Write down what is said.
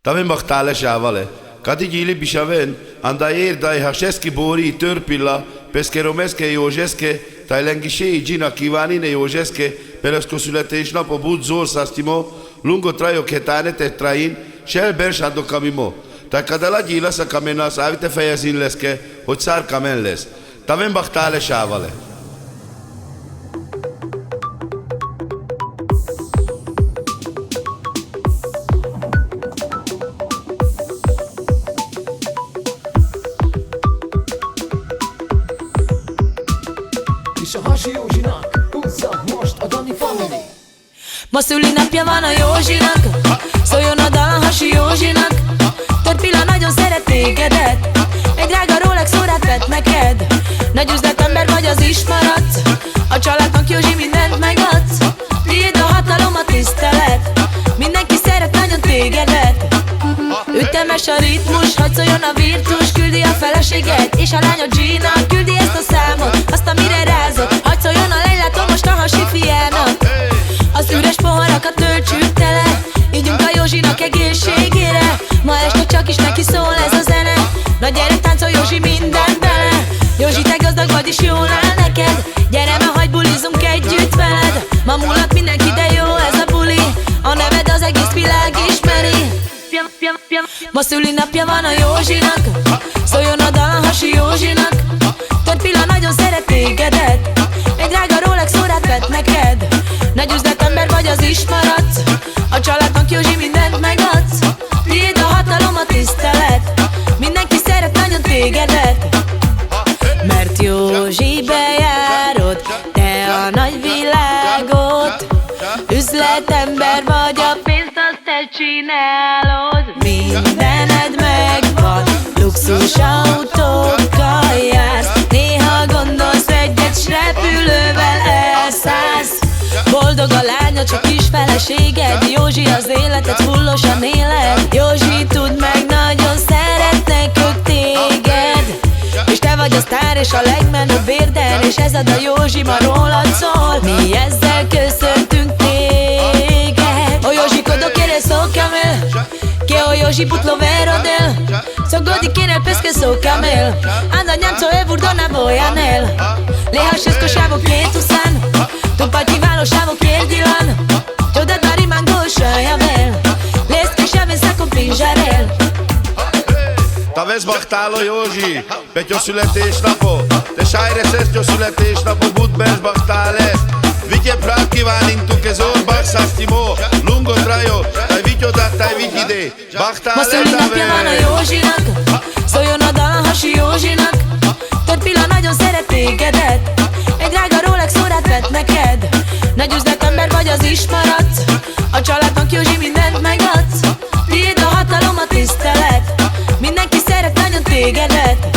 Tavem bachtale shavale. Kati gili bishaven, andayer dai hasheski bori törpilla, peskeromeske józseske, tajlengisé gina kívánine józseske, peloszko születésnapot budzor szasztimo, lungo trajok hetánete train, sel bersádok kamimo. Tehát kadala gyílasz a kamenasz, ávite fejezin leszke, hogy szár kamen lesz. Tavem bachtale shavale. És a Hasi Józsinak húzza most a Dani Family. Ma szülinapja van a Józsinak, szóljon a dal a Hasi Józsinak. Törpilla nagyon szeret tégedet, egy drága Rolex órát vett neked. Nagy üzletember vagy, az is maradsz, a családnak Józsi mindent megadsz. Tiéd a hatalom, a tisztelet, mindenki szeret nagyon tégedet. Ütemes a ritmus, hadd szóljon a virtus, küldi a feleséget és a lánya Gina. Küldi ezt a számot, azt amire rázott, hadd szóljon a Leilától most a Hasi fiának. Az üres poharakat töltsük tele, ígyunk a Józsinak egészségére. Ma este csak is neki szól ez a zene, na gyere táncol Józsi minden bele. Józsi, te gazdag vagy és jól áll neked, gyere ma hagyj bulizunk együtt veled. Ma mulat mindenki, de jó ez a buli, a neved az egész világ ismeri. Ma szülinapja van a Józsinak, szóljon a dal a Hasi Józsinak. Törpilla nagyon szeret tégedet, egy drága Rolex órát vett neked. Nagy üzletember vagy, az is maradsz, a családnak Józsi mindent megadsz. Tiéd a hatalom, a tisztelet, mindenki szeret nagyon tégedet. Mert Józsi bejárod te a nagy világot, üzletember vagy, a pénzt azt te csinálod. Mindened megvan, luxus autókkal jársz, néha gondolsz egyet, s repülővel elszállsz. Boldog a lánya, csak is feleséged, Józsi az életet fullosan éled. Józsi tud meg, nagyon szeretnek ők téged, és te vagy a sztár és a legmenőbb érden, és ez a Józsi ma rólad szól. Mi ezzel köszöntünk téged. O Józsi, cuando quieres sócame, que o Józsi putlo verodel. So godi kienel peske sócame, anda ñamco e burdona bojanel. Lehasesko sávok kétuszán, tu patyiváló sávok érdilan. Toda dari mango sajavel, leszke sávén szákon pinzsárel. Tavesz bachtáló Józsi, Petyo születésnapot, te sájre szesztyó születésnapot, Budbers bachtálé. Vitye prát kívánink ez orbák szásztimó, lungot rajo, taj vityodát, taj vityidé, bachtálé. Ma szülinapja van a Józsinak, szóljon a dal a Hasi Józsinak. Törpilla nagyon szeret tégedet, egy drága Rolex órát vett neked. Nagy üzletember vagy, az is maradsz, a családnak Józsi mindent megadsz. Tiéd a hatalom, a tisztelet, mindenki szeret nagyon tégedet.